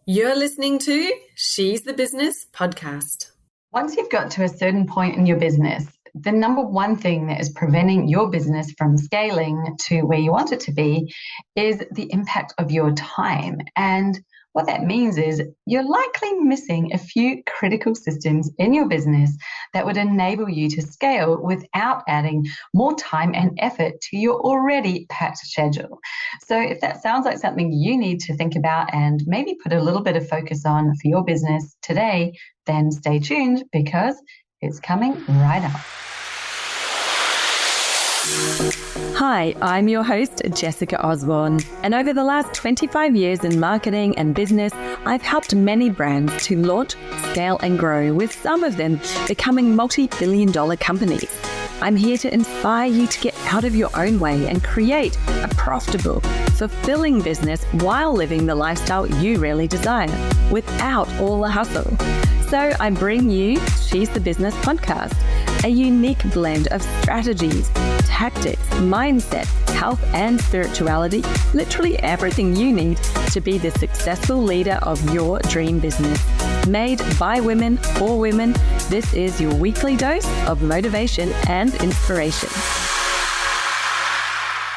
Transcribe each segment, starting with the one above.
You're listening to She's the Business podcast. Once you've got to a certain point in your business, the number one thing that is preventing your business from scaling to where you want it to be is the impact of your time. And what that means is you're likely missing a few critical systems in your business that would enable you to scale without adding more time and effort to your already packed schedule. So if that sounds like something you need to think about and maybe put a little bit of focus on for your business today, then stay tuned because it's coming right up. Hi, I'm your host, Jessica Osborne, and over the last 25 years in marketing and business, I've helped many brands to launch, scale, and grow, with some of them becoming multi-billion-dollar companies. I'm here to inspire you to get out of your own way and create a profitable, fulfilling business while living the lifestyle you really desire, without all the hustle. So I bring you She's the Business podcast, a unique blend of strategies, tactics, mindset, health, and spirituality, literally everything you need to be the successful leader of your dream business. Made by women for women, this is your weekly dose of motivation and inspiration.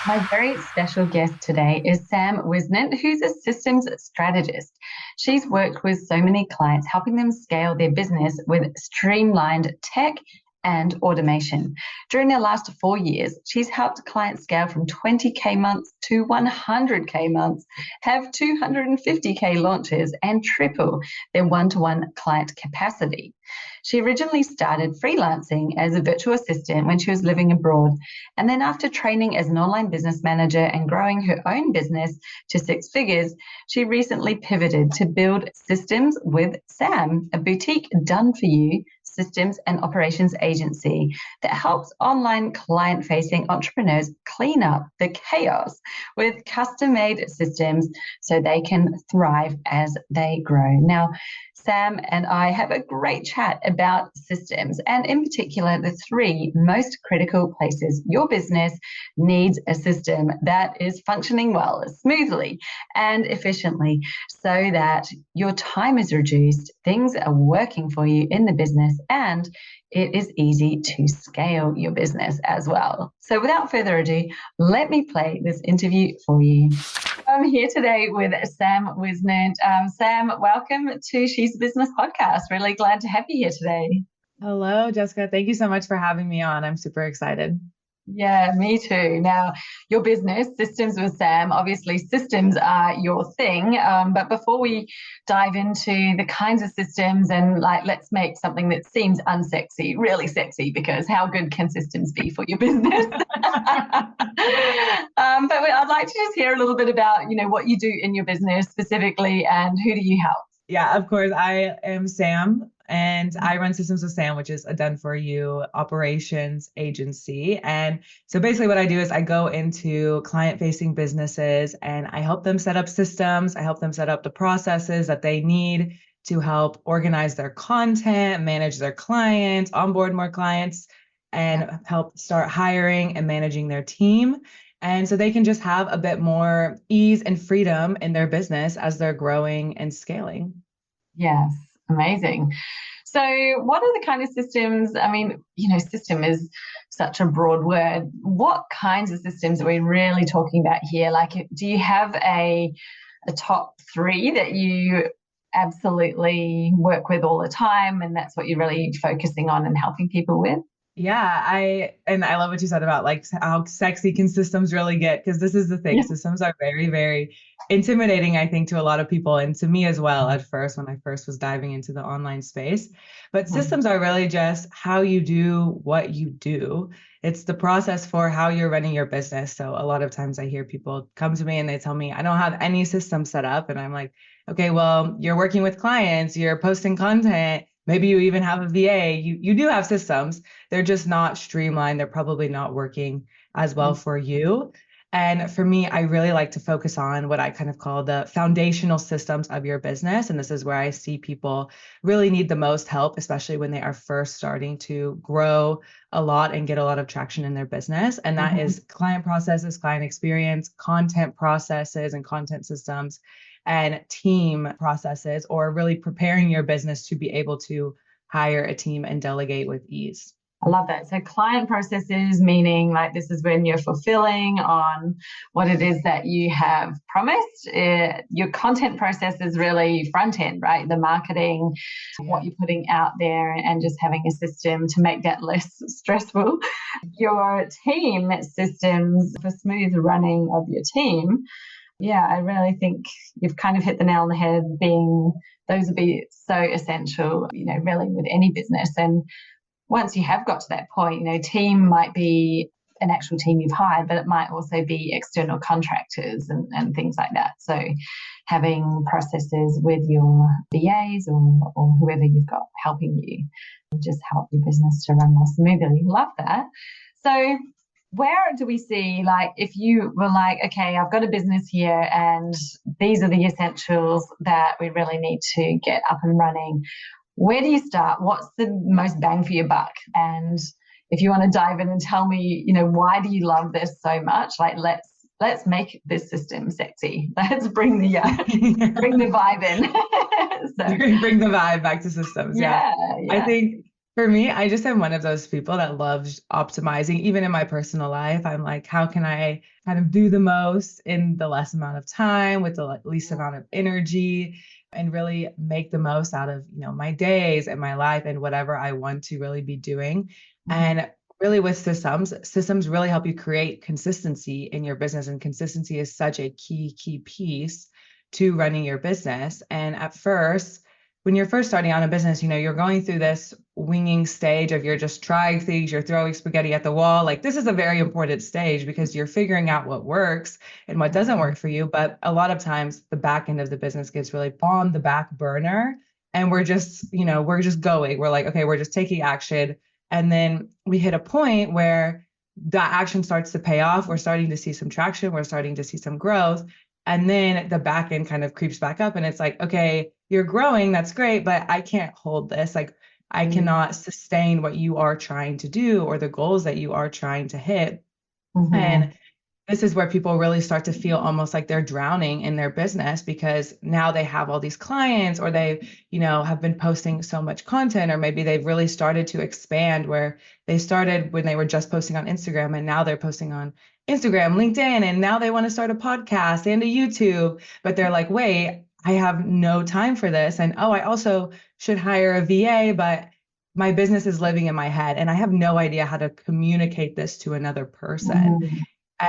My very special guest today is Sam Whisnant, who's a systems strategist. She's worked with so many clients, helping them scale their business with streamlined tech and automation. During the last 4 years, she's helped clients scale from 20K months to 100K months, have 250K launches, and triple their one-to-one client capacity. She originally started freelancing as a virtual assistant when she was living abroad. And then after training as an online business manager and growing her own business to 6 figures, she recently pivoted to build Systems with Sam, a boutique done-for-you systems and operations agency that helps online client-facing entrepreneurs clean up the chaos with custom-made systems so they can thrive as they grow. Now, Sam and I have a great chat about systems and in particular the 3 most critical places your business needs a system that is functioning well, smoothly and efficiently so that your time is reduced, things are working for you in the business, and it is easy to scale your business as well. So without further ado, let me play this interview for you. I'm here today with Sam Whisnant. Sam, welcome to She's the Business podcast. Really glad to have you here today. Hello, Jessica. Thank you so much for having me on. I'm super excited. Yeah, me too. Now, your business, Systems with Sam, obviously systems are your thing. But before we dive into the kinds of systems and let's make something that seems unsexy, really sexy, because how good can systems be for your business? But I'd like to just hear a little bit about, what you do in your business specifically and who do you help? Yeah, of course. I am Sam and I run Systems with Sam, which is a done-for-you operations agency. And so basically what I do is I go into client-facing businesses and I help them set up systems. I help them set up the processes that they need to help organize their content, manage their clients, onboard more clients, and help start hiring and managing their team. And so they can just have a bit more ease and freedom in their business as they're growing and scaling. Yes, amazing. So what are the kind of systems? I mean, system is such a broad word. What kinds of systems are we really talking about here? Do you have a top 3 that you absolutely work with all the time and that's what you're really focusing on and helping people with? Yeah, I love what you said about how sexy can systems really get, because this is the thing. Yeah. Systems are very, very intimidating, I think, to a lot of people and to me as well at first when I first was diving into the online space. But systems are really just how you do what you do. It's the process for how you're running your business. So a lot of times I hear people come to me and they tell me, I don't have any system set up. And I'm like, okay, well, you're working with clients, you're posting content. Maybe you even have a VA. You do have systems. They're just not streamlined. They're probably not working as well for you. And for me, I really like to focus on what I kind of call the foundational systems of your business. And this is where I see people really need the most help, especially when they are first starting to grow a lot and get a lot of traction in their business. And that is client processes, client experience, content processes, and content systems. and team processes, or really preparing your business to be able to hire a team and delegate with ease. I love that. So client processes, meaning like this is when you're fulfilling on what it is that you have promised. Your content process is really front end, right? The marketing, what you're putting out there, and just having a system to make that less stressful. Your team systems for smooth running of your team. Yeah, I really think you've kind of hit the nail on the head, those would be so essential, really with any business. And once you have got to that point, team might be an actual team you've hired, but it might also be external contractors and things like that. So having processes with your VAs or whoever you've got helping you will just help your business to run more smoothly. Love that. So where do we see, like, if you were like, okay, I've got a business here and these are the essentials that we really need to get up and running, where do you start? What's the most bang for your buck? And if you want to dive in and tell me, why do you love this so much? Like, let's make this system sexy. Let's bring the vibe in. Bring the vibe back to systems. Yeah. I think for me, I just am one of those people that loves optimizing. Even in my personal life, I'm like, how can I kind of do the most in the less amount of time with the least amount of energy, and really make the most out of, my days and my life and whatever I want to really be doing. Mm-hmm. And really with systems really help you create consistency in your business. And consistency is such a key piece to running your business. And at first, when you're first starting out a business, you're going through this winging stage of you're just trying things, you're throwing spaghetti at the wall. Like, this is a very important stage because you're figuring out what works and what doesn't work for you. But a lot of times the back end of the business gets really on the back burner, and we're just going. We're like, okay, we're just taking action. And then we hit a point where that action starts to pay off. We're starting to see some traction. We're starting to see some growth. And then the back end kind of creeps back up, and it's like, okay, you're growing, that's great, but I can't hold this. Like, I cannot sustain what you are trying to do or the goals that you are trying to hit. Mm-hmm. And this is where people really start to feel almost like they're drowning in their business, because now they have all these clients, or they, have been posting so much content, or maybe they've really started to expand, where they started when they were just posting on Instagram, and now they're posting on Instagram, LinkedIn, and now they want to start a podcast and a YouTube, but they're like, wait, I have no time for this. And I also should hire a VA, but my business is living in my head and I have no idea how to communicate this to another person. Mm-hmm.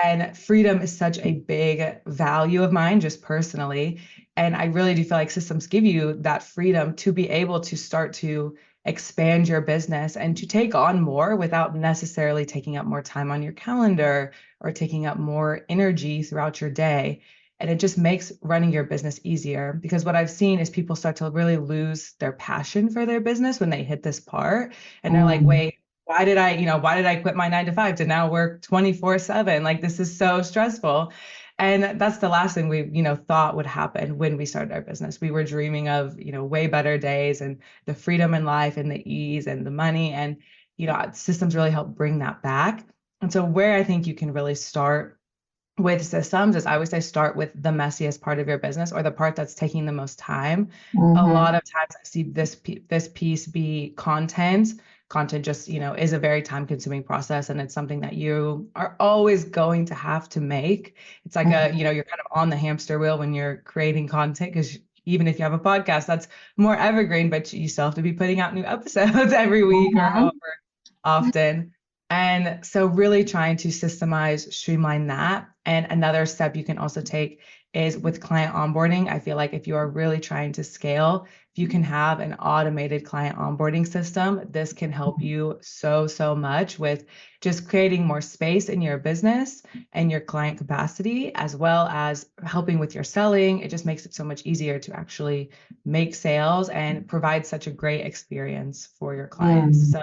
And freedom is such a big value of mine, just personally. And I really do feel like systems give you that freedom to be able to start to expand your business and to take on more without necessarily taking up more time on your calendar or taking up more energy throughout your day. And it just makes running your business easier, because what I've seen is people start to really lose their passion for their business when they hit this part. And they're like, wait, why did I quit my 9-to-5 to now work 24/7? Like, this is so stressful. And that's the last thing we, thought would happen when we started our business. We were dreaming of, way better days and the freedom in life and the ease and the money. And, systems really help bring that back. And so where I think you can really start with systems is, I always say, start with the messiest part of your business, or the part that's taking the most time. Mm-hmm. A lot of times I see this piece be content. Content just, is a very time consuming process, and it's something that you are always going to have to make. It's like you're kind of on the hamster wheel when you're creating content, because even if you have a podcast, that's more evergreen, but you still have to be putting out new episodes every week or however often. And so really trying to systemize, streamline that. And another step you can also take is with client onboarding. I feel like if you are really trying to scale, if you can have an automated client onboarding system, this can help you so much with just creating more space in your business and your client capacity, as well as helping with your selling. It just makes it so much easier to actually make sales and provide such a great experience for your clients. So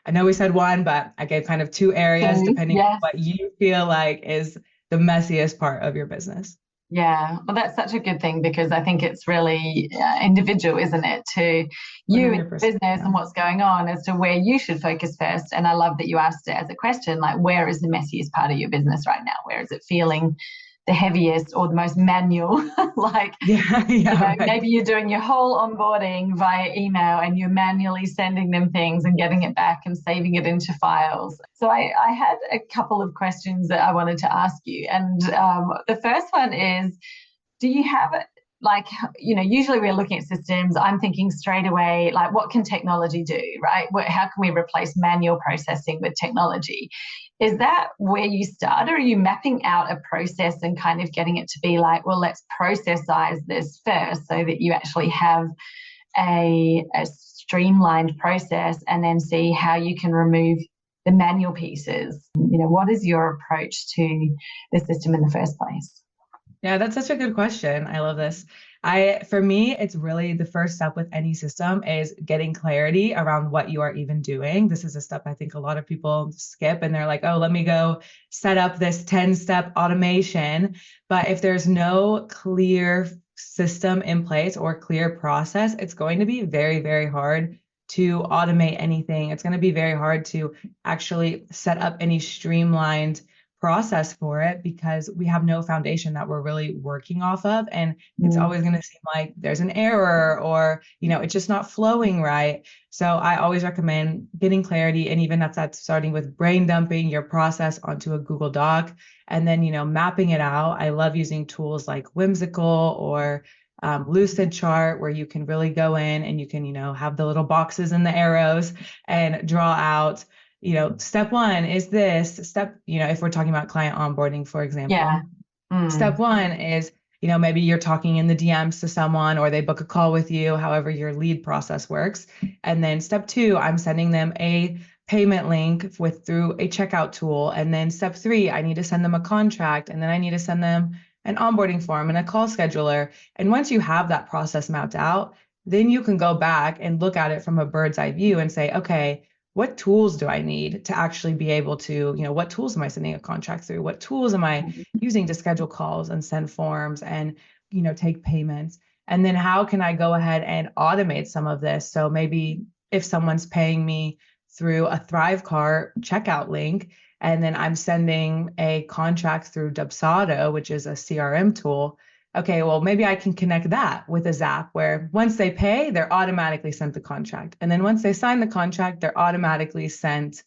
I know we said one, but I gave kind of two areas depending on what you feel like is the messiest part of your business. Yeah, well, that's such a good thing, because I think it's really individual, isn't it, to you and business and what's going on as to where you should focus first. And I love that you asked it as a question, like, where is the messiest part of your business right now? Where is it feeling the heaviest or the most manual. Like, right. maybe you're doing your whole onboarding via email and you're manually sending them things and getting it back and saving it into files. So I had a couple of questions that I wanted to ask you. And the first one is, do you have like, usually we're looking at systems. I'm thinking straight away, like, what can technology do, right? How can we replace manual processing with technology? Is that where you start, or are you mapping out a process and kind of getting it to be like, well, let's processize this first so that you actually have a streamlined process and then see how you can remove the manual pieces? What is your approach to the system in the first place? Yeah, that's such a good question. I love this. For me, it's really the first step with any system is getting clarity around what you are even doing. This is a step I think a lot of people skip, and they're like, oh, let me go set up this 10-step automation. But if there's no clear system in place or clear process, it's going to be very, very hard to automate anything. It's going to be very hard to actually set up any streamlined process for it because we have no foundation that we're really working off of. And it's always going to seem like there's an error or, it's just not flowing right. So I always recommend getting clarity. And even that's starting with brain dumping your process onto a Google Doc and then, mapping it out. I love using tools like Whimsical or Lucid Chart, where you can really go in and you can, have the little boxes and the arrows and draw out, step one is this step, if we're talking about client onboarding, for example. Step one is, maybe you're talking in the DMs to someone or they book a call with you, however your lead process works. And then step two, I'm sending them a payment link through a checkout tool. And then step three, I need to send them a contract. And then I need to send them an onboarding form and a call scheduler. And once you have that process mapped out, then you can go back and look at it from a bird's eye view and say, okay, what tools do I need to actually be able to, what tools am I sending a contract through? What tools am I using to schedule calls and send forms and, take payments? And then how can I go ahead and automate some of this? So maybe if someone's paying me through a Thrivecart checkout link, and then I'm sending a contract through Dubsado, which is a CRM tool. Okay, well, maybe I can connect that with a Zap where once they pay, they're automatically sent the contract. And then once they sign the contract, they're automatically sent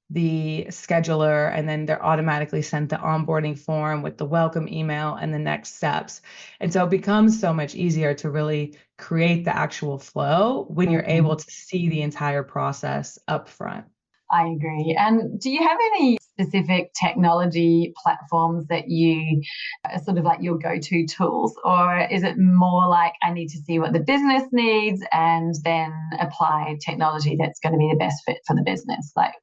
the scheduler, and then they're automatically sent the onboarding form with the welcome email and the next steps. And so it becomes so much easier to really create the actual flow when you're able to see the entire process up front. I agree. And do you have any specific technology platforms that you sort of like your go-to tools, or is it more like I need to see what the business needs and then apply technology that's going to be the best fit for the business? Like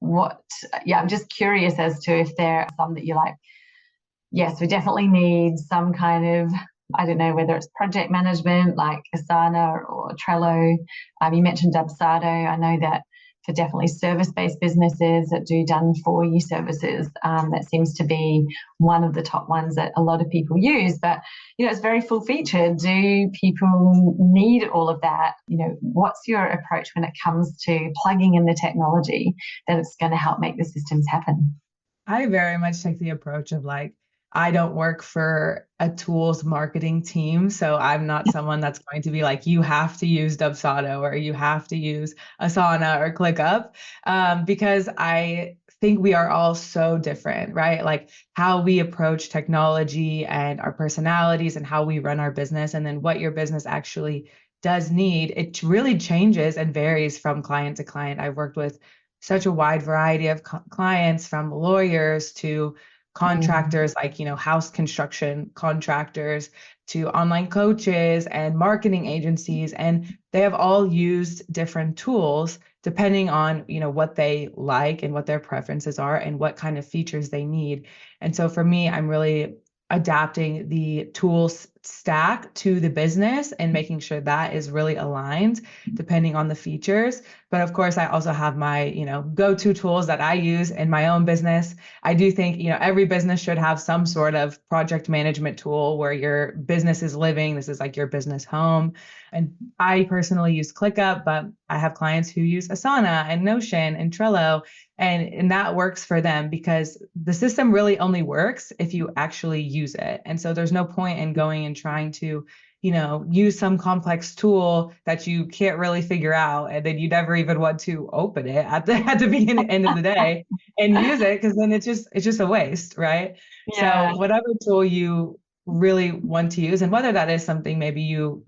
I'm just curious as to if there are some that you're like, yes, we definitely need some kind of, I don't know, whether it's project management like Asana or Trello. You mentioned Dubsado. I know that for definitely service-based businesses that do done-for-you services, that seems to be one of the top ones that a lot of people use. But, it's very full-featured. Do people need all of that? What's your approach when it comes to plugging in the technology that it's going to help make the systems happen? I very much take the approach of like, I don't work for a tools marketing team. So I'm not someone that's going to be like, you have to use Dubsado or you have to use Asana or ClickUp, because I think we are all so different, right? Like how we approach technology and our personalities and how we run our business, and then what your business actually does need. It really changes and varies from client to client. I've worked with such a wide variety of clients, from lawyers to contractors, like, house construction contractors, to online coaches and marketing agencies. And they have all used different tools depending on, what they like and what their preferences are and what kind of features they need. And so for me, I'm really adapting the tools stack to the business and making sure that is really aligned depending on the features. But of course, I also have my, go-to tools that I use in my own business. I do think, every business should have some sort of project management tool where your business is living. This is like your business home. And I personally use ClickUp, but I have clients who use Asana and Notion and Trello. And that works for them because the system really only works if you actually use it. And so there's no point in going and trying to, use some complex tool that you can't really figure out, and then you never even want to open it at the beginning end of the day and use it, because then it's just a waste, right? Yeah. So whatever tool you really want to use, and whether that is something maybe you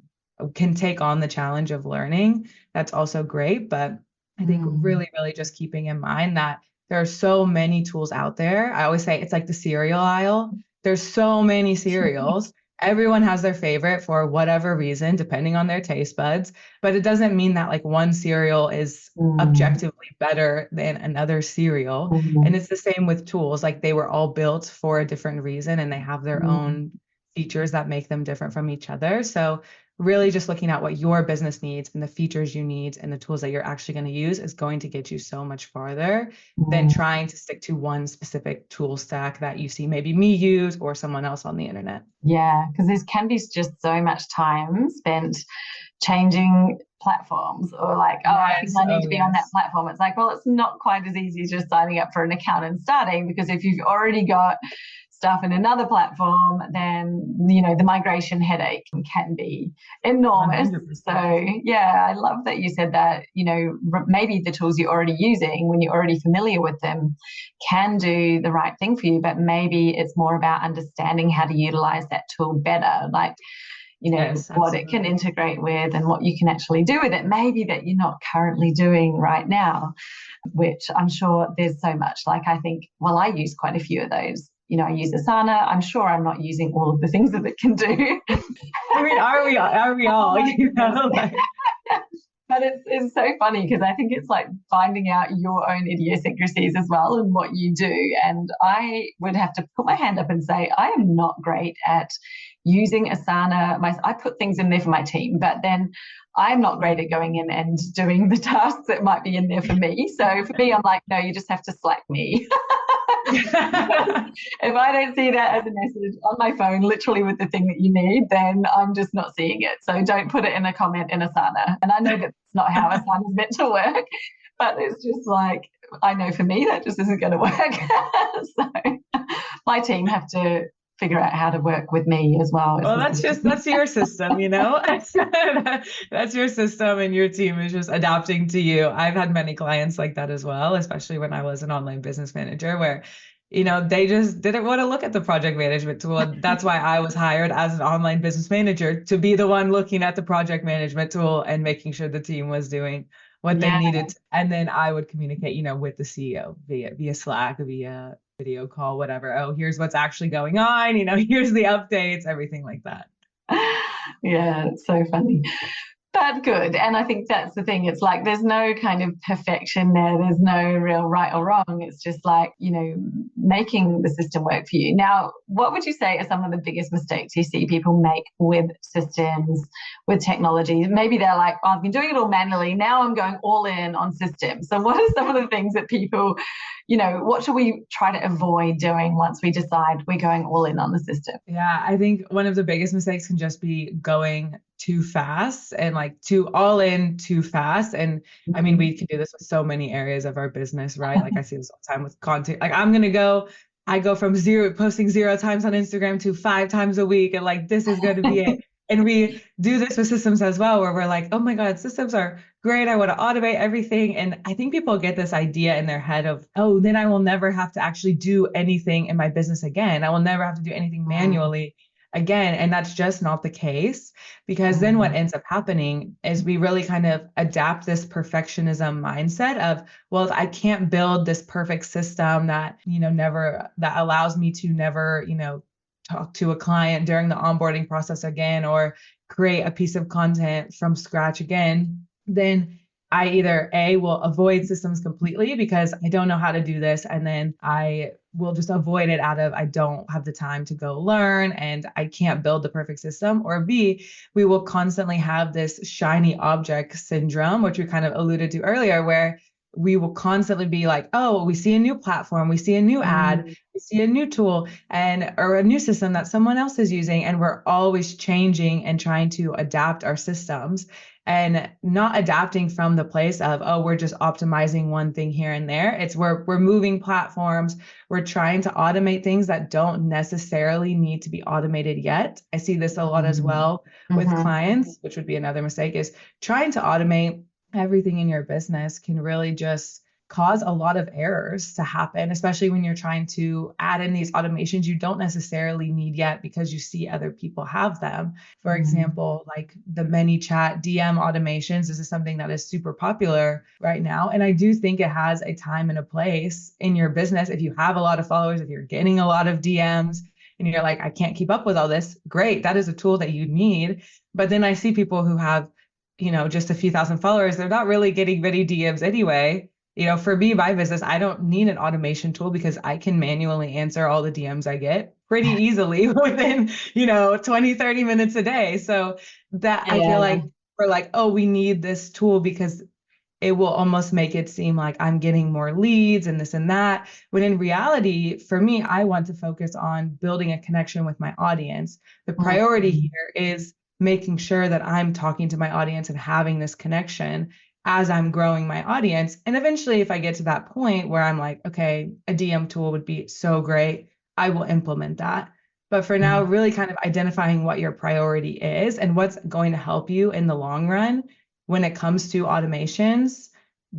can take on the challenge of learning, that's also great. But I think really, really just keeping in mind that there are so many tools out there. I always say it's like the cereal aisle. There's so many cereals. Everyone has their favorite for whatever reason, depending on their taste buds. But it doesn't mean that like one cereal is objectively better than another cereal. And it's the same with tools. Like they were all built for a different reason, and they have their own features that make them different from each other. So really just looking at what your business needs and the features you need and the tools that you're actually going to use is going to get you so much farther than trying to stick to one specific tool stack that you see maybe me use or someone else on the internet. Yeah, because there can be just so much time spent changing platforms, or like, I think I need to be on that platform. It's like, well, it's not quite as easy as just signing up for an account and starting, because if you've already got stuff in another platform, then the migration headache can be enormous. 100%. So yeah, I love that you said that. Maybe the tools you're already using, when you're already familiar with them, can do the right thing for you, but maybe it's more about understanding how to utilize that tool better, like Yes, what it can integrate with and what you can actually do with it, maybe that you're not currently doing right now, which I'm sure there's so much. Like I think, well, I use quite a few of those. I use Asana. I'm sure I'm not using all of the things that it can do. I mean, are we all? But it's so funny, because I think it's like finding out your own idiosyncrasies as well and what you do. And I would have to put my hand up and say I am not great at using Asana. I put things in there for my team, but then I'm not great at going in and doing the tasks that might be in there for me. So for me, I'm like, no, you just have to Slack me. If I don't see that as a message on my phone, literally with the thing that you need, then I'm just not seeing it. So don't put it in a comment in Asana. And I know that's not how Asana is meant to work, but it's just like, I know for me that just isn't going to work. So my team have to figure out how to work with me as well. Well, that's your system, that's your system, and your team is just adapting to you. I've had many clients like that as well, especially when I was an online business manager, where they just didn't want to look at the project management tool. That's why I was hired as an online business manager, to be the one looking at the project management tool and making sure the team was doing what they needed. And then I would communicate, with the CEO via Slack, via video call, whatever. Oh, here's what's actually going on. Here's the updates, everything like that. Yeah, it's so funny. But good. And I think that's the thing. It's like there's no kind of perfection there. There's no real right or wrong. It's just like, making the system work for you. Now, what would you say are some of the biggest mistakes you see people make with systems, with technology? Maybe they're like, I've been doing it all manually. Now I'm going all in on systems. So what are some of the things that people, what should we try to avoid doing once we decide we're going all in on the system? Yeah, I think one of the biggest mistakes can just be going too fast and like too all in too fast. And I mean, we can do this with so many areas of our business, right? Like I see this all the time with content. Like I go from posting 0 times on Instagram to 5 times a week. And like, this is going to be it. And we do this with systems as well, where we're like, oh my God, systems are great. I want to automate everything. And I think people get this idea in their head of, oh, then I will never have to actually do anything in my business again. I will never have to do anything manually again. And that's just not the case, because then what ends up happening is we really kind of adapt this perfectionism mindset of, well, if I can't build this perfect system that, that allows me to never, talk to a client during the onboarding process again, or create a piece of content from scratch again, then I either will avoid systems completely because I don't know how to do this. And then I will just avoid it out of, I don't have the time to go learn and I can't build the perfect system. Or B, we will constantly have this shiny object syndrome, which we kind of alluded to earlier, where we will constantly be like, oh, we see a new platform, we see a new ad, we see a new tool or a new system that someone else is using. And we're always changing and trying to adapt our systems and not adapting from the place of, oh, we're just optimizing one thing here and there. It's we're moving platforms. We're trying to automate things that don't necessarily need to be automated yet. I see this a lot as well with clients, which would be another mistake, is trying to automate everything in your business can really just cause a lot of errors to happen, especially when you're trying to add in these automations you don't necessarily need yet because you see other people have them. For example, like the ManyChat DM automations, this is something that is super popular right now. And I do think it has a time and a place in your business. If you have a lot of followers, if you're getting a lot of DMs, and you're like, I can't keep up with all this, great. That is a tool that you need. But then I see people who have, just a few thousand followers, they're not really getting many DMs anyway. For me, my business, I don't need an automation tool because I can manually answer all the DMs I get pretty easily within, 20, 30 minutes a day. So that I feel like we're like, oh, we need this tool because it will almost make it seem like I'm getting more leads and this and that. When in reality, for me, I want to focus on building a connection with my audience. The priority here is making sure that I'm talking to my audience and having this connection as I'm growing my audience. And eventually, if I get to that point where I'm like, okay, a DM tool would be so great, I will implement that. But for now, really kind of identifying what your priority is and what's going to help you in the long run when it comes to automations,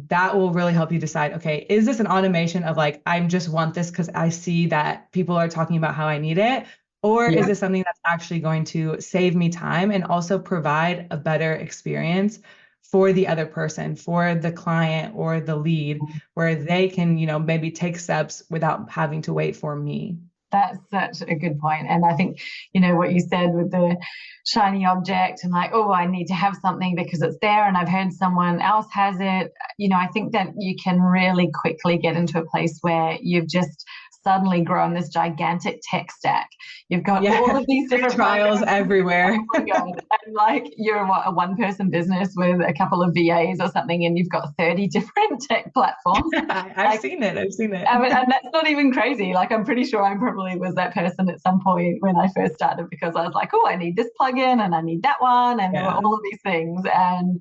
that will really help you decide, okay, is this an automation of like, I just want this because I see that people are talking about how I need it? Or is this something that's actually going to save me time and also provide a better experience for the other person, for the client or the lead, where they can, maybe take steps without having to wait for me? That's such a good point. And I think, what you said with the shiny object and like, oh, I need to have something because it's there and I've heard someone else has it. I think that you can really quickly get into a place where you've just suddenly grown this gigantic tech stack. You've got all of these different trials everywhere. Oh my God. And like you're a one-person business with a couple of VAs or something, and you've got 30 different tech platforms. I've seen it. And that's not even crazy. Like I'm pretty sure I probably was that person at some point when I first started, because I was like, oh, I need this plugin and I need that one. And there were all of these things. And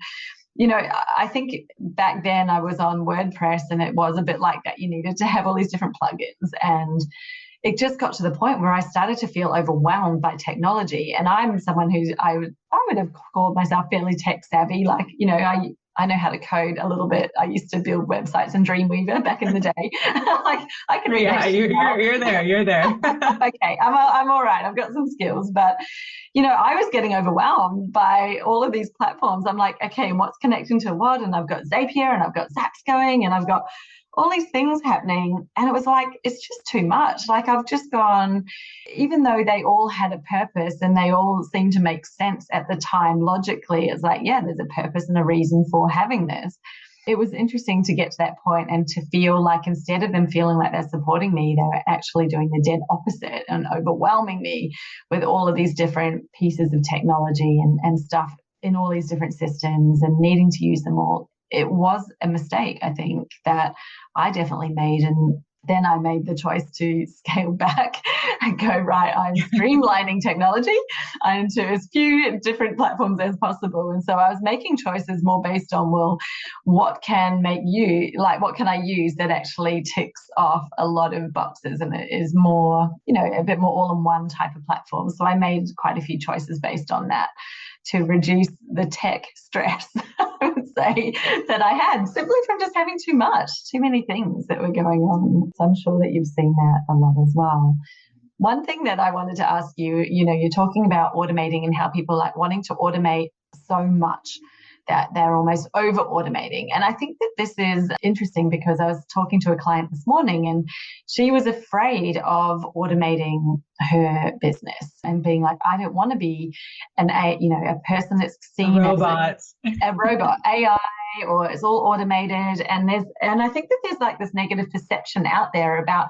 I think back then I was on WordPress and it was a bit like that. You needed to have all these different plugins, and it just got to the point where I started to feel overwhelmed by technology. And I'm someone who I would have called myself fairly tech savvy. Like, I know how to code a little bit. I used to build websites in Dreamweaver back in the day. Like I can read. Yeah, you're there. Okay, I'm all right. I've got some skills, but I was getting overwhelmed by all of these platforms. I'm like, okay, what's connecting to what? And I've got Zapier and I've got Zaps going and I've got all these things happening. And it was like, it's just too much. Like I've just gone, even though they all had a purpose and they all seemed to make sense at the time logically, it's like, yeah, there's a purpose and a reason for having this. It was interesting to get to that point and to feel like instead of them feeling like they're supporting me, they were actually doing the dead opposite and overwhelming me with all of these different pieces of technology and stuff in all these different systems and needing to use them all. It was a mistake, I think, that I definitely made. And then I made the choice to scale back and go, right, I'm streamlining technology into as few different platforms as possible. And so I was making choices more based on, well, what can I use that actually ticks off a lot of boxes and it is more, a bit more all-in-one type of platform. So I made quite a few choices based on that to reduce the tech stress, I would say, that I had simply from just having too many things that were going on. So I'm sure that you've seen that a lot as well. One thing that I wanted to ask you, you're talking about automating and how people like wanting to automate so much that they're almost over automating. And I think that this is interesting because I was talking to a client this morning and she was afraid of automating her business and being like, I don't want to be a person that's seen as a robot, AI, or it's all automated. And I think that there's like this negative perception out there about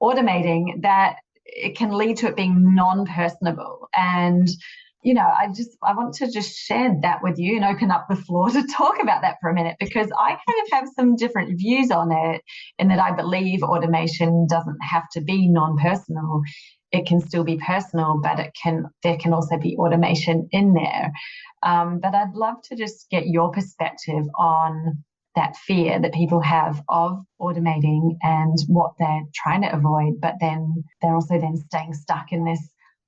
automating that it can lead to it being non-personable. And I want to just share that with you and open up the floor to talk about that for a minute, because I kind of have some different views on it, in that I believe automation doesn't have to be non-personal. It can still be personal, but there can also be automation in there. But I'd love to just get your perspective on that fear that people have of automating and what they're trying to avoid, but then they're also then staying stuck in this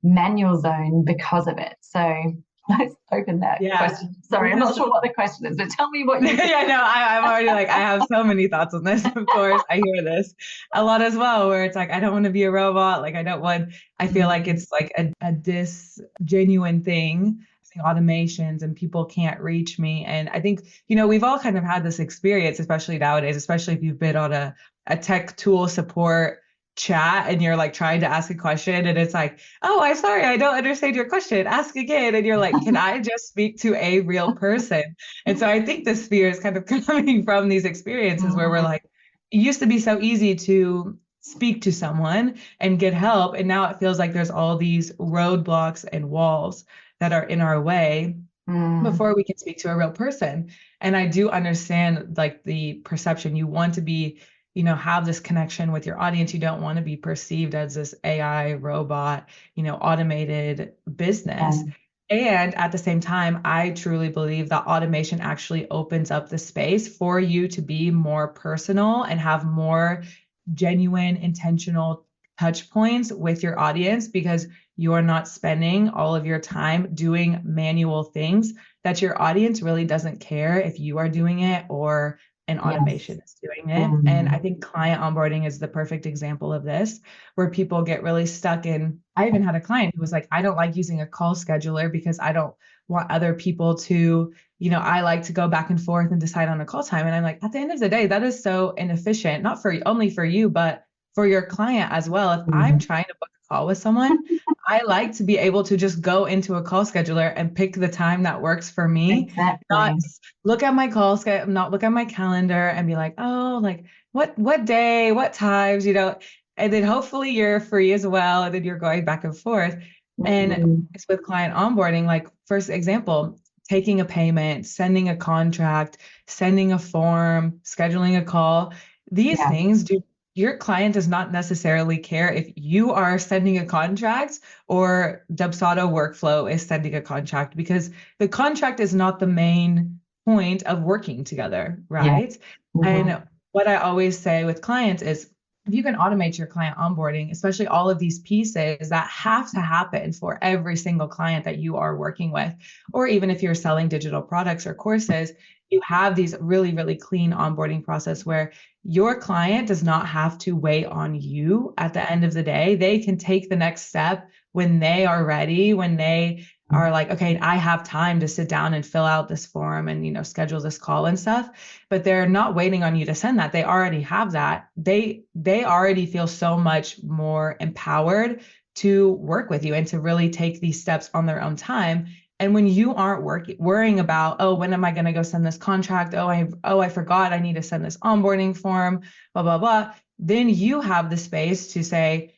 manual zone because of it. So let's open that question. Sorry, I'm not sure what the question is, but tell me what you think. Yeah, no, I'm already like, I have so many thoughts on this. Of course, I hear this a lot as well, where it's like, I don't want to be a robot. Like, I feel like it's like a disgenuine thing, automations, and people can't reach me. And I think, we've all kind of had this experience, especially nowadays, especially if you've been on a tech tool support chat and you're like trying to ask a question and it's like, oh, I'm sorry, I don't understand your question, ask again. And you're like, can I just speak to a real person? And so I think this fear is kind of coming from these experiences where we're like, it used to be so easy to speak to someone and get help, and now it feels like there's all these roadblocks and walls that are in our way before we can speak to a real person. And I do understand like the perception. You want to be, have this connection with your audience. You don't want to be perceived as this AI robot, automated business. And at the same time, I truly believe that automation actually opens up the space for you to be more personal and have more genuine, intentional touch points with your audience, because you are not spending all of your time doing manual things that your audience really doesn't care if you are doing it or an automation is doing it. And I think client onboarding is the perfect example of this, where people get really stuck in. I even had a client who was like, I don't like using a call scheduler because I don't want other people to, I like to go back and forth and decide on a call time. And I'm like, at the end of the day, that is so inefficient, not for only for you, but for your client as well. If I'm trying to book a call with someone, I like to be able to just go into a call scheduler and pick the time that works for me. Exactly. Not look at my call schedule, not look at my calendar and be like, oh, like what day, what times, and then hopefully you're free as well. And then you're going back and forth. And it's with client onboarding, like first example, taking a payment, sending a contract, sending a form, scheduling a call. These things your client does not necessarily care if you are sending a contract or Dubsado workflow is sending a contract, because the contract is not the main point of working together, right? And what I always say with clients is, if you can automate your client onboarding, especially all of these pieces that have to happen for every single client that you are working with, or even if you're selling digital products or courses, you have these really, really clean onboarding process where your client does not have to wait on you at the end of the day. They can take the next step when they are ready, when they are like, okay, I have time to sit down and fill out this form and, schedule this call and stuff, but they're not waiting on you to send that. They already have that. They already feel so much more empowered to work with you and to really take these steps on their own time. And when you aren't worrying about, oh, when am I going to go send this contract? I forgot I need to send this onboarding form, blah, blah, blah. Then you have the space to say,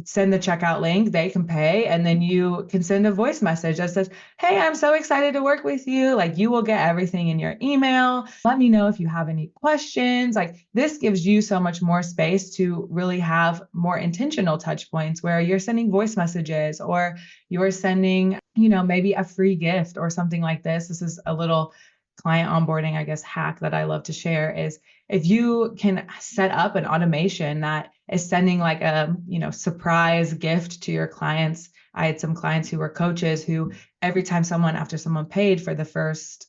send the checkout link, they can pay, and then you can send a voice message that says, hey, I'm so excited to work with you. Like, you will get everything in your email. Let me know if you have any questions. Like, this gives you so much more space to really have more intentional touch points where you're sending voice messages or you're sending, maybe a free gift or something like this. This is a little client onboarding, I guess, hack that I love to share is if you can set up an automation that is sending like a, surprise gift to your clients. I had some clients who were coaches who every time after someone paid for the first,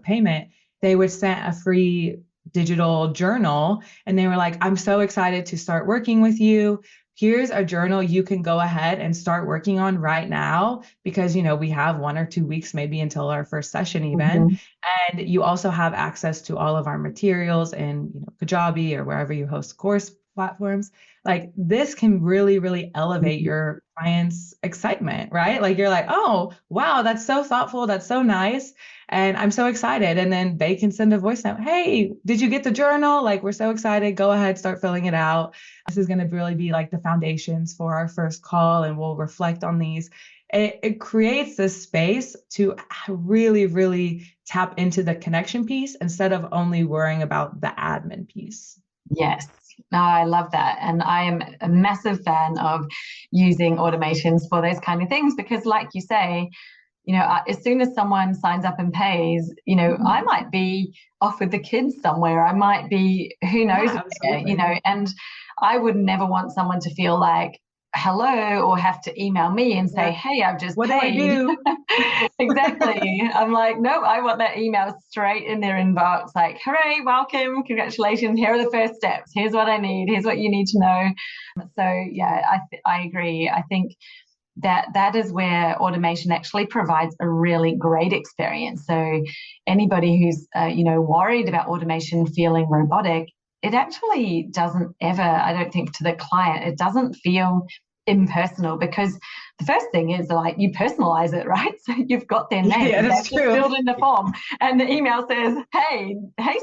payment, they would send a free digital journal. And they were like, I'm so excited to start working with you. Here's a journal you can go ahead and start working on right now, because, we have 1 or 2 weeks, maybe until our first session even. And you also have access to all of our materials in, Kajabi or wherever you host course platforms. Like, this can really, really elevate your clients' excitement, right? Like, you're like, oh, wow, that's so thoughtful. That's so nice. And I'm so excited. And then they can send a voice note. Hey, did you get the journal? Like, we're so excited. Go ahead, start filling it out. This is going to really be like the foundations for our first call, and we'll reflect on these. it creates this space to really, really tap into the connection piece instead of only worrying about the admin piece. Yes. No, I love that. And I am a massive fan of using automations for those kind of things because, like you say, as soon as someone signs up and pays, I might be off with the kids somewhere. I might be, who knows, where, and I would never want someone to feel like, hello, or have to email me and say, hey, I've just what paid. do I do? Exactly. I'm like, no, I want that email straight in their inbox. Like, hooray, welcome, congratulations. Here are the first steps. Here's what I need. Here's what you need to know. So yeah, I agree. I think that is where automation actually provides a really great experience. So anybody who's worried about automation feeling robotic, it actually doesn't ever, I don't think, to the client, it doesn't feel impersonal because the first thing is like you personalize it, right? So you've got their name, yeah, that's true. filled in the form, and the email says, hey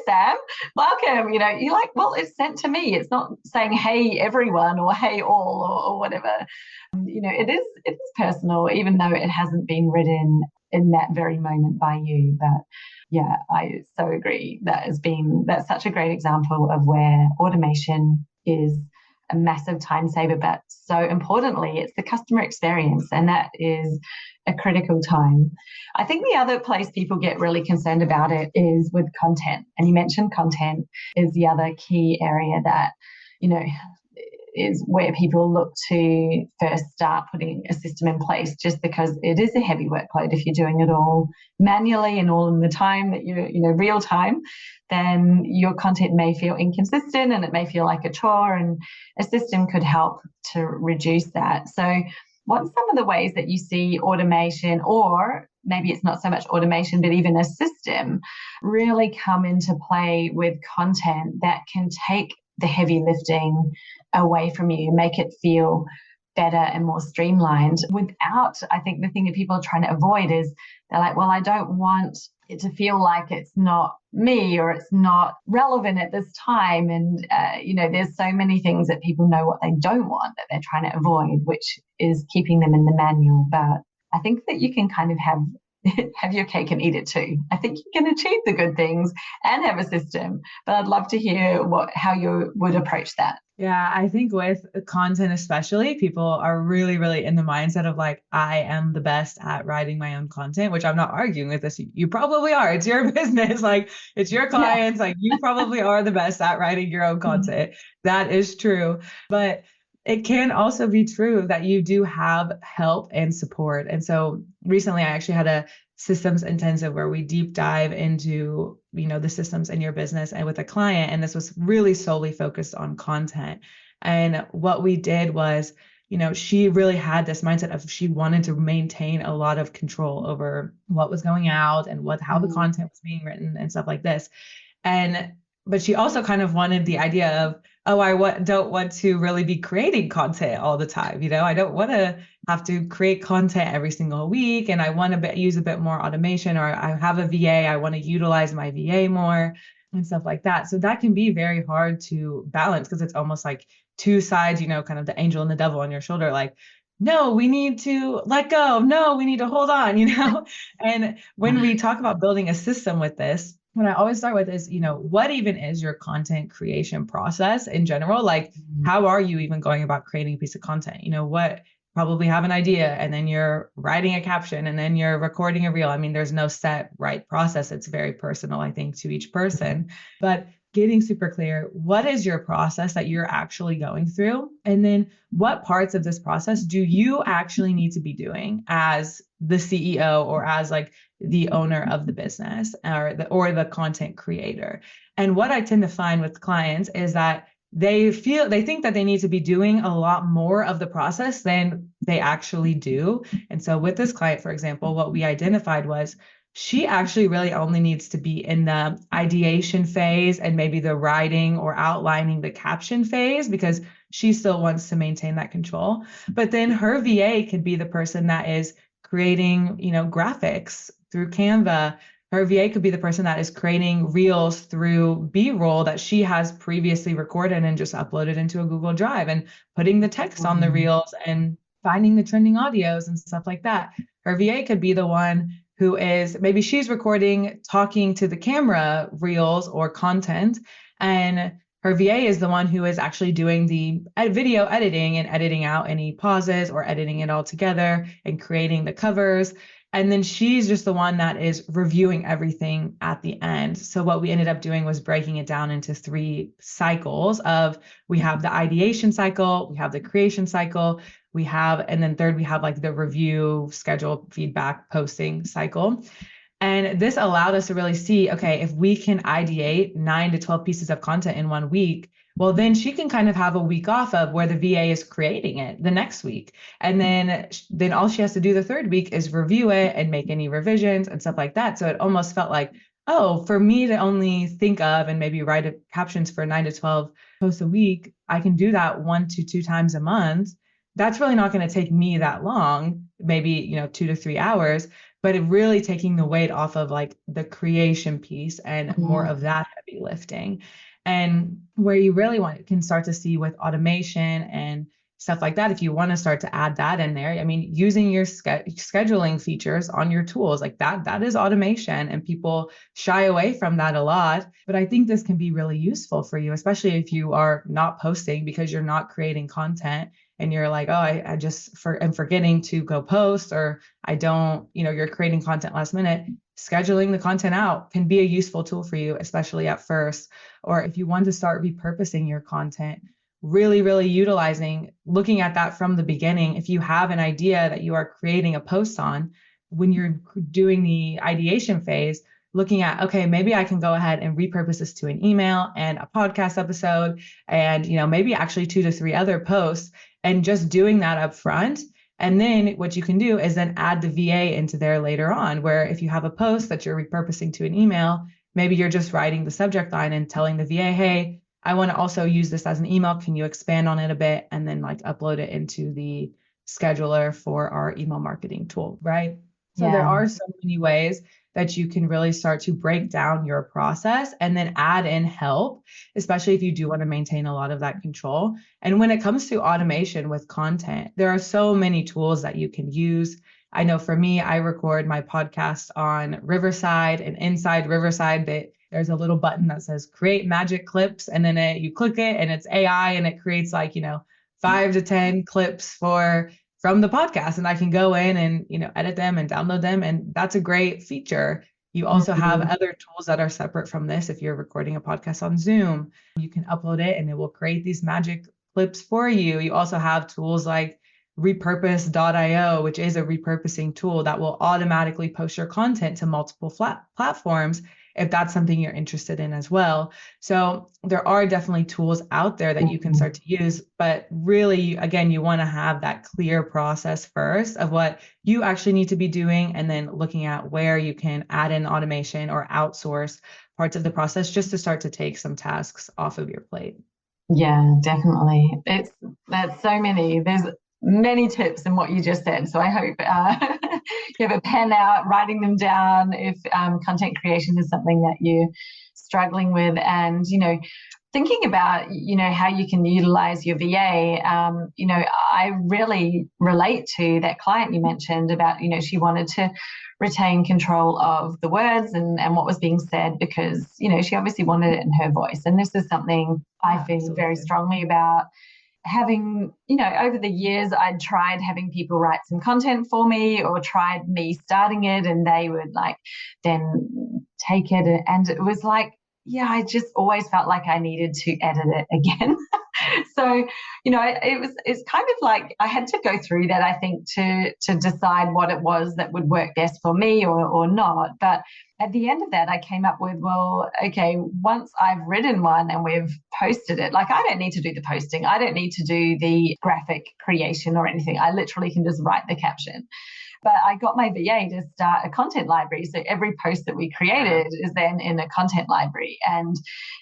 Sam, welcome. You're like, well, it's sent to me. It's not saying hey everyone or hey all or whatever. It is personal, even though it hasn't been written in that very moment by you. But yeah, I so agree. That's such a great example of where automation is a massive time saver, but so importantly, it's the customer experience, and that is a critical time. I think the other place people get really concerned about it is with content. And you mentioned content is the other key area that, is where people look to first start putting a system in place, just because it is a heavy workload. If you're doing it all manually and all in the time that you're, real time, then your content may feel inconsistent and it may feel like a chore, and a system could help to reduce that. So what's some of the ways that you see automation, or maybe it's not so much automation, but even a system, really come into play with content that can take the heavy lifting away from you, make it feel better and more streamlined without, I think the thing that people are trying to avoid is they're like, well, I don't want it to feel like it's not me or it's not relevant at this time. And, there's so many things that people know what they don't want that they're trying to avoid, which is keeping them in the manual. But I think that you can kind of have your cake and eat it too. I think you can achieve the good things and have a system, but I'd love to hear how you would approach that. Yeah, I think with content especially, people are really, really in the mindset of like, I am the best at writing my own content, which I'm not arguing with this. You probably are. It's your business. Like, it's your clients. Yeah. Like, you probably are the best at writing your own content. That is true. But it can also be true that you do have help and support. And so recently I actually had a systems intensive where we deep dive into, the systems in your business and with a client. And this was really solely focused on content. And what we did was, she really had this mindset of she wanted to maintain a lot of control over what was going out and how the content was being written and stuff like this. But she also kind of wanted the idea of, don't want to really be creating content all the time. I don't want to have to create content every single week. And I want to use a bit more automation, or I have a VA. I want to utilize my VA more and stuff like that. So that can be very hard to balance because it's almost like two sides, kind of the angel and the devil on your shoulder. Like, no, we need to let go. No, we need to hold on, And when we talk about building a system with this, what I always start with is, what even is your content creation process in general? Like, how are you even going about creating a piece of content? What probably have an idea and then you're writing a caption and then you're recording a reel. I mean, there's no set right process. It's very personal, I think, to each person, but getting super clear, what is your process that you're actually going through? And then what parts of this process do you actually need to be doing as the CEO or as like the owner of the business or the content creator? And what I tend to find with clients is that they think that they need to be doing a lot more of the process than they actually do. And so with this client, for example, what we identified was she actually really only needs to be in the ideation phase and maybe the writing or outlining the caption phase because she still wants to maintain that control. But then her VA could be the person that is creating, graphics through Canva. Her VA could be the person that is creating reels through B-roll that she has previously recorded and just uploaded into a Google Drive and putting the text on the reels and finding the trending audios and stuff like that. Her VA could be the one who is, maybe she's recording, talking to the camera reels or content, and her VA is the one who is actually doing the video editing and editing out any pauses or editing it all together and creating the covers. And then she's just the one that is reviewing everything at the end. So what we ended up doing was breaking it down into 3 cycles of, we have the ideation cycle, we have the creation cycle, and then third, we have like the review, schedule, feedback, posting cycle. And this allowed us to really see, okay, if we can ideate 9 to 12 pieces of content in 1 week, well, then she can kind of have a week off of where the VA is creating it the next week. And then all she has to do the 3rd week is review it and make any revisions and stuff like that. So it almost felt like, oh, for me to only think of and maybe write captions for 9 to 12 posts a week, I can do that 1 to 2 times a month. That's really not going to take me that long, maybe, 2 to 3 hours, but it really taking the weight off of like the creation piece and more of that heavy lifting. And where you really can start to see with automation and stuff like that, if you want to start to add that in there, I mean, using your scheduling features on your tools, like that is automation, and people shy away from that a lot. But I think this can be really useful for you, especially if you are not posting because you're not creating content and you're like, oh, I just am forgetting to go post, or I don't, you're creating content last minute. Scheduling the content out can be a useful tool for you, especially at first. Or if you want to start repurposing your content, really, really looking at that from the beginning. If you have an idea that you are creating a post on, when you're doing the ideation phase, looking at, okay, maybe I can go ahead and repurpose this to an email and a podcast episode, and maybe actually 2 to 3 other posts, and just doing that up front. And then what you can do is then add the VA into there later on, where if you have a post that you're repurposing to an email, maybe you're just writing the subject line and telling the VA, hey, I want to also use this as an email. Can you expand on it a bit? And then like upload it into the scheduler for our email marketing tool, right? So there are so many ways that you can really start to break down your process and then add in help, especially if you do want to maintain a lot of that control. And when it comes to automation with content, there are so many tools that you can use. I know for me, I record my podcast on Riverside, and inside Riverside, there's a little button that says create magic clips, and then you click it and it's AI, and it creates 5 to 10 clips from the podcast, and I can go in and edit them and download them, and that's a great feature. You also have other tools that are separate from this. If you're recording a podcast on Zoom, you can upload it and it will create these magic clips for you. You also have tools like repurpose.io, which is a repurposing tool that will automatically post your content to multiple platforms if that's something you're interested in as well. So there are definitely tools out there that you can start to use, but really, again, you want to have that clear process first of what you actually need to be doing, and then looking at where you can add in automation or outsource parts of the process just to start to take some tasks off of your plate. Yeah, definitely. There's so many. There's many tips in what you just said. So I hope you have a pen out, writing them down if content creation is something that you're struggling with, and thinking about how you can utilize your VA. I really relate to that client you mentioned about she wanted to retain control of the words and what was being said, because she obviously wanted it in her voice. And this is something I feel very strongly about. Having, over the years, I'd tried having people write some content for me, or tried me starting it, and they would then take it. And it was I just always felt like I needed to edit it again. So, it's kind of like I had to go through that, I think, to decide what it was that would work best for me or not. But at the end of that, I came up with, well, okay, once I've written one and we've posted it, I don't need to do the posting. I don't need to do the graphic creation or anything. I literally can just write the caption. But I got my VA to start a content library. So every post that we created is then in a content library. And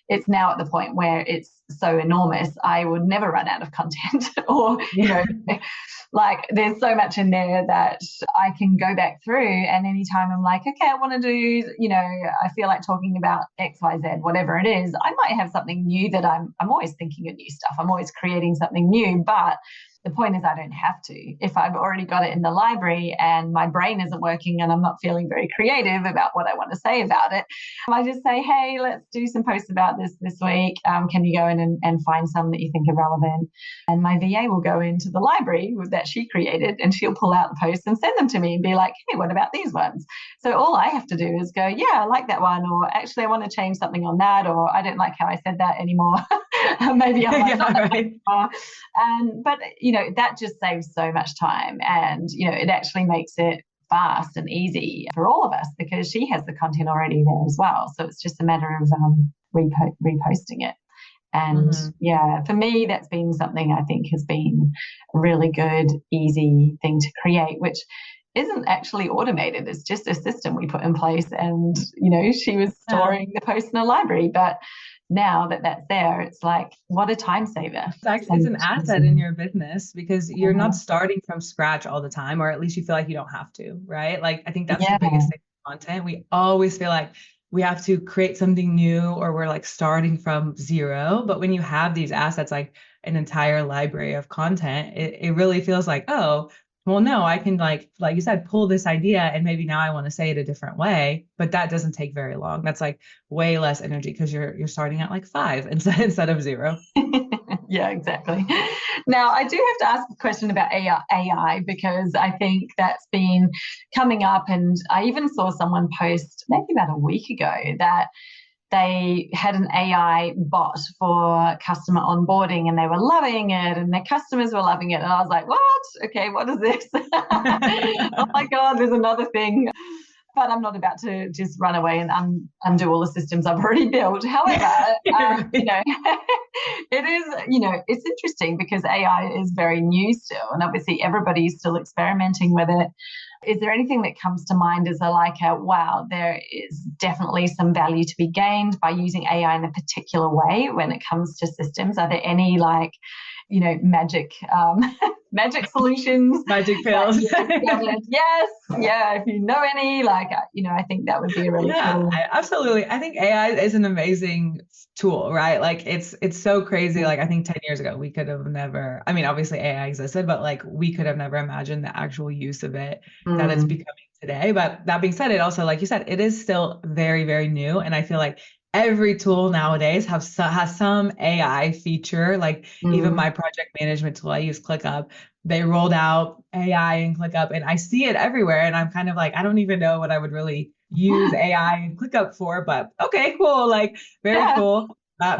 it's now at the point where it's so enormous, I would never run out of content. Or, there's so much in there that I can go back through. And anytime I'm like, okay, I want to do, I feel like talking about X, Y, Z, whatever it is, I might have something new that I'm always thinking of new stuff. I'm always creating something new. But The point is, I don't have to. If I've already got it in the library and my brain isn't working and I'm not feeling very creative about what I want to say about it, I just say, hey, let's do some posts about this week. Can you go in and find some that you think are relevant? And my VA will go into the library that she created and she'll pull out the posts and send them to me and be like, hey, what about these ones? So all I have to do is go, yeah, I like that one, or actually I want to change something on that, or I don't like how I said that anymore. Maybe I like that anymore. But that just saves so much time, and it actually makes it fast and easy for all of us because she has the content already there as well. So it's just a matter of reposting it. And for me, that's been something I think has been a really good, easy thing to create, which isn't actually automated. It's just a system we put in place. And, she was storing the post in a library, but now that that's there, it's like, what a time saver. It's an asset in your business because you're not starting from scratch all the time, or at least you feel like you don't have to, right? Like, I think that's the biggest thing with content. We always feel like we have to create something new, or we're like starting from zero. But when you have these assets, like an entire library of content, it really feels like, oh, well, no, I can like you said, pull this idea and maybe now I want to say it a different way, but that doesn't take very long. That's like way less energy because you're starting at like 5 instead of 0. Yeah, exactly. Now, I do have to ask a question about AI because I think that's been coming up, and I even saw someone post maybe about a week ago that they had an AI bot for customer onboarding and they were loving it and their customers were loving it. And I was like, what? Okay, what is this? Oh my God, there's another thing. But I'm not about to just run away and undo all the systems I've already built. However, it is, it's interesting because AI is very new still, and obviously everybody's still experimenting with it. Is there anything that comes to mind as wow, there is definitely some value to be gained by using AI in a particular way when it comes to systems? Are there any magic solutions, magic pills? Yes, if you know any, I think that would be a really cool. Absolutely. I think AI is an amazing tool, right? Like it's so crazy. Like I think 10 years ago we could have never, obviously AI existed, but like we could have never imagined the actual use of it that it's becoming today. But that being said, it also, like you said, it is still very, very new. And I feel like every tool nowadays has some AI feature. Like even my project management tool, I use ClickUp. They rolled out AI in ClickUp and I see it everywhere. And I'm kind of like, I don't even know what I would really use AI and ClickUp for, but okay, cool. Like very cool.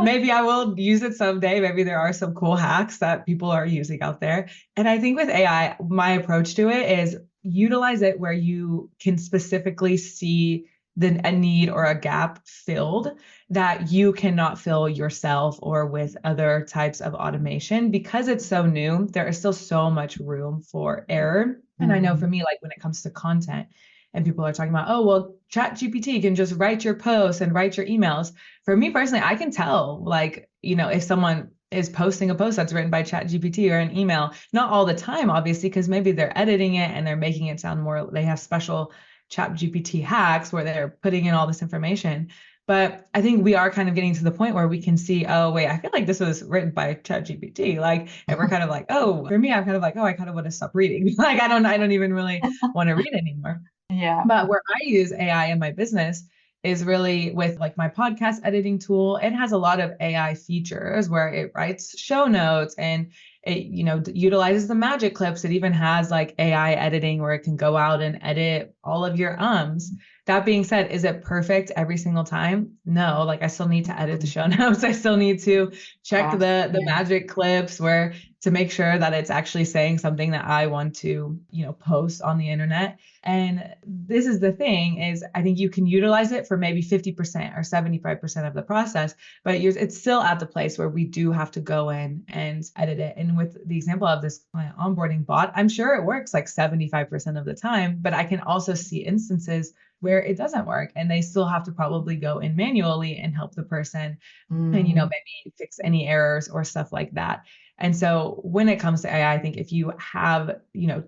Maybe I will use it someday. Maybe there are some cool hacks that people are using out there. And I think with AI, my approach to it is utilize it where you can specifically see a need or a gap filled that you cannot fill yourself or with other types of automation. Because it's so new, there is still so much room for error. And I know for me, like when it comes to content and people are talking about, oh, well, ChatGPT can just write your posts and write your emails. For me personally, I can tell, like, if someone is posting a post that's written by ChatGPT or an email, not all the time, obviously, because maybe they're editing it and they're making it sound more, they have special ChatGPT hacks where they're putting in all this information. But I think we are kind of getting to the point where we can see, oh, wait, I feel like this was written by ChatGPT. Like, and we're kind of like, oh, for me, I'm kind of like, oh, I kind of want to stop reading. Like, I don't even really want to read anymore. Yeah. But where I use AI in my business is really with like my podcast editing tool. It has a lot of AI features where it writes show notes and it, utilizes the magic clips. It even has like AI editing where it can go out and edit all of your ums. That being said, is it perfect every single time? No, like I still need to edit the show notes. I still need to check the magic clips to make sure that it's actually saying something that I want to, post on the internet. And this is the thing is I think you can utilize it for maybe 50% or 75% of the process, but it's still at the place where we do have to go in and edit it. And with the example of this client onboarding bot, I'm sure it works like 75% of the time, but I can also see instances where it doesn't work and they still have to probably go in manually and help the person and, maybe fix any errors or stuff like that. And so when it comes to AI, I think if you have,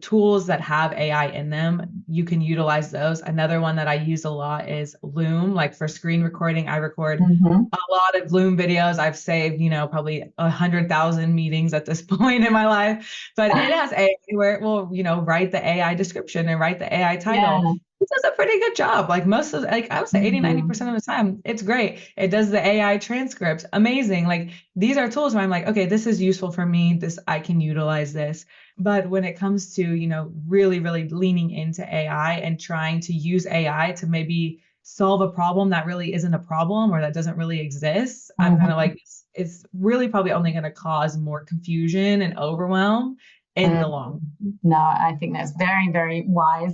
tools that have AI in them, you can utilize those. Another one that I use a lot is Loom. Like for screen recording, I record a lot of Loom videos. I've saved, probably 100,000 meetings at this point in my life, but it has AI where it will, write the AI description and write the AI title. Yeah. It does a pretty good job. Like most of, like I would say 80-90% of the time, it's great. It does the AI transcripts. Amazing. Like these are tools where I'm like, okay, this is useful for me. I can utilize this. But when it comes to, really, really leaning into AI and trying to use AI to maybe solve a problem that really isn't a problem or that doesn't really exist, I'm kind of like, it's really probably only going to cause more confusion and overwhelm in the long run. No, I think that's very, very wise.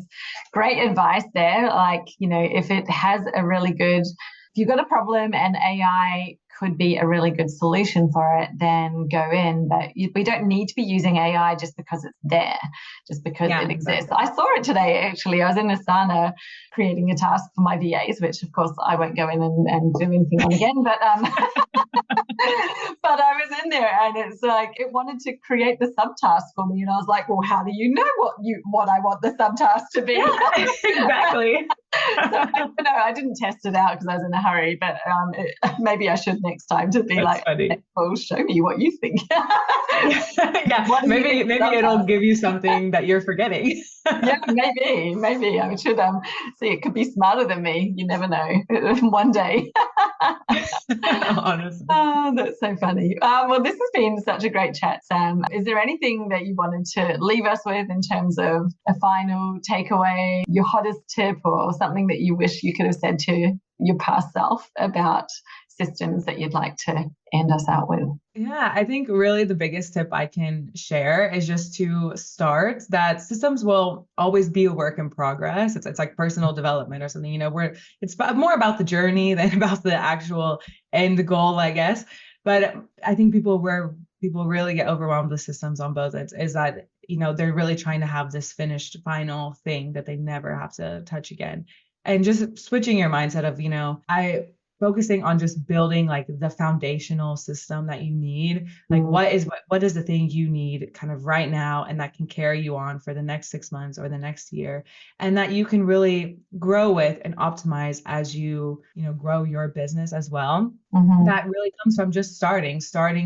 Great advice there. Like, if it has a really good, if you've got a problem and AI could be a really good solution for it, then go in. But we don't need to be using AI just because it's there, just because it exists. Exactly. I saw it today, actually. I was in Asana creating a task for my VAs, which of course I won't go in and do anything on again, but but I was in there and it's like it wanted to create the subtask for me, and I was like, well, how do you know what I want the subtask to be? Yeah, exactly. So, I didn't test it out because I was in a hurry, but maybe I should next time to be That's funny. well, show me what you think. Yeah, maybe it'll give you something that you're forgetting. Yeah, maybe I should see. It could be smarter than me. You never know. One day. Honestly. Oh, that's so funny. Well, this has been such a great chat, Sam. Is there anything that you wanted to leave us with in terms of a final takeaway, your hottest tip, or something that you wish you could have said to your past self about systems that you'd like to end us out with? Yeah, I think really the biggest tip I can share is just to start that systems will always be a work in progress. It's like personal development or something, it's more about the journey than about the actual end goal, I guess. But I think people really get overwhelmed with systems on both ends is that, they're really trying to have this finished final thing that they never have to touch again. And just switching your mindset of, focusing on just building like the foundational system that you need. Like what is the thing you need kind of right now, and that can carry you on for the next 6 months or the next year, and that you can really grow with and optimize as you grow your business as well. That really comes from just starting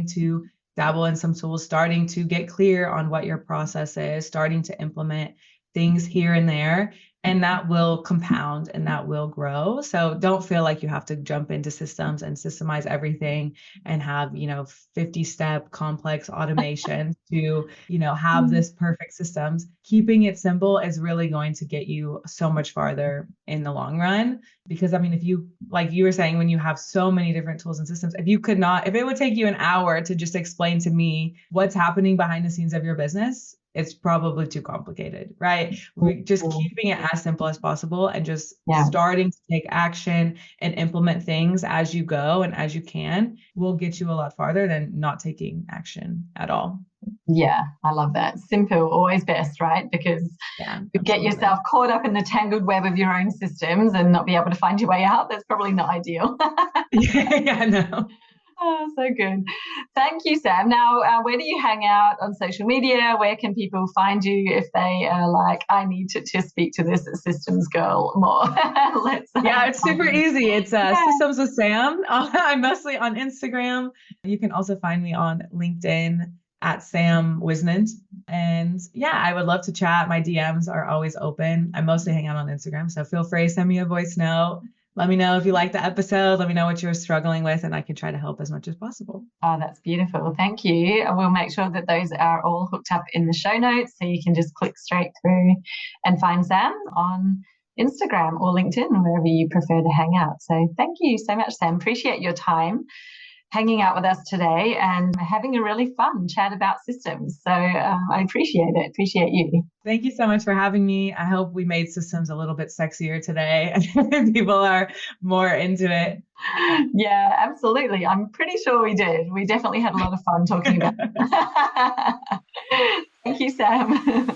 to dabble in some tools, starting to get clear on what your process is, starting to implement things here and there. And that will compound and that will grow. So don't feel like you have to jump into systems and systemize everything and have, 50-step complex automation to, have this perfect systems. Keeping it simple is really going to get you so much farther in the long run. Because if you, like you were saying, when you have so many different tools and systems, if it would take you an hour to just explain to me what's happening behind the scenes of your business, it's probably too complicated, right? We're just keeping it as simple as possible and just starting to take action and implement things as you go and as you can will get you a lot farther than not taking action at all. Yeah, I love that. Simple, always best, right? Because you get yourself caught up in the tangled web of your own systems and not be able to find your way out. That's probably not ideal. Yeah, no. Oh, so good. Thank you, Sam. Now, where do you hang out on social media? Where can people find you if they are like, I need to speak to this systems girl more? It's super easy. It's Systems with Sam. I'm mostly on Instagram. You can also find me on LinkedIn at Sam Whisnant. And I would love to chat. My DMs are always open. I mostly hang out on Instagram. So feel free to send me a voice note. Let me know if you like the episode. Let me know what you're struggling with, and I can try to help as much as possible. Oh, that's beautiful. Thank you. We'll make sure that those are all hooked up in the show notes, so you can just click straight through and find Sam on Instagram or LinkedIn, wherever you prefer to hang out. So thank you so much, Sam. Appreciate your time hanging out with us today and having a really fun chat about systems. So I appreciate it. Appreciate you. Thank you so much for having me. I hope we made systems a little bit sexier today and people are more into it. Yeah, absolutely. I'm pretty sure we did. We definitely had a lot of fun talking about it. Thank you, Sam.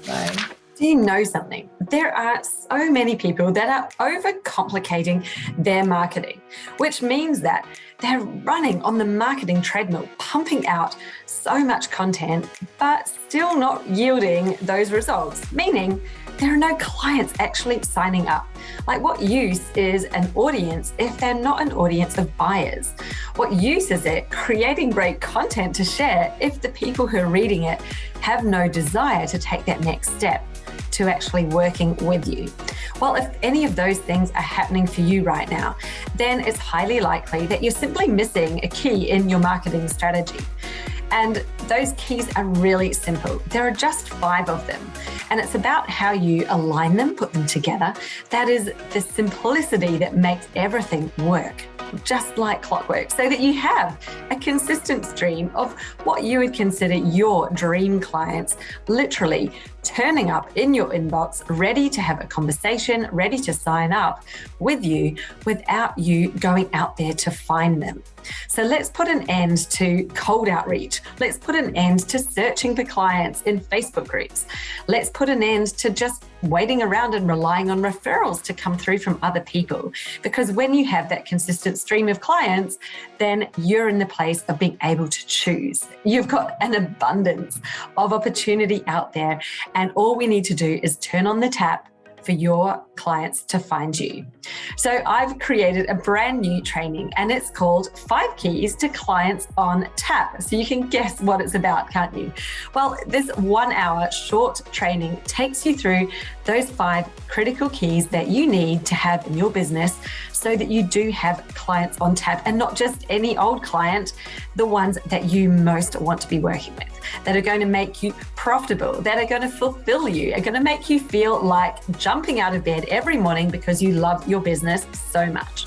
Bye. Do you know something there are so many people that are overcomplicating their marketing, which means that they're running on the marketing treadmill, pumping out so much content, but still not yielding those results, meaning there are no clients actually signing up. Like, what use is an audience if they're not an audience of buyers? What use is it creating great content to share if the people who are reading it have no desire to take that next step to actually working with you? Well, if any of those things are happening for you right now, then it's highly likely that you're simply missing a key in your marketing strategy. And those keys are really simple. There are just 5 of them. And it's about how you align them, put them together. That is the simplicity that makes everything work, just like clockwork, so that you have a consistent stream of what you would consider your dream clients literally turning up in your inbox, ready to have a conversation, ready to sign up with you without you going out there to find them. So let's put an end to cold outreach. Let's put an end to searching for clients in Facebook groups. Let's put an end to just waiting around and relying on referrals to come through from other people. Because when you have that consistent stream of clients, then you're in the place of being able to choose. You've got an abundance of opportunity out there, and all we need to do is turn on the tap for your clients to find you. So I've created a brand new training, and it's called 5 Keys to Clients on Tap. So you can guess what it's about, can't you? Well, this 1-hour short training takes you through those 5 critical keys that you need to have in your business so that you do have clients on tap, and not just any old client, the ones that you most want to be working with, that are going to make you profitable, that are going to fulfill you, are going to make you feel like jumping out of bed every morning because you love your business so much.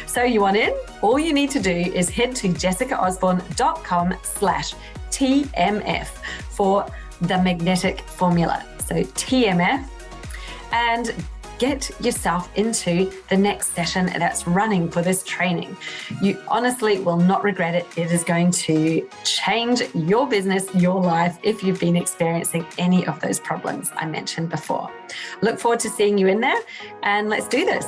So you want in? All you need to do is head to jessicaosborne.com/TMF for the magnetic formula. So TMF, and get yourself into the next session that's running for this training. You honestly will not regret it. It is going to change your business, your life, if you've been experiencing any of those problems I mentioned before. Look forward to seeing you in there, and let's do this.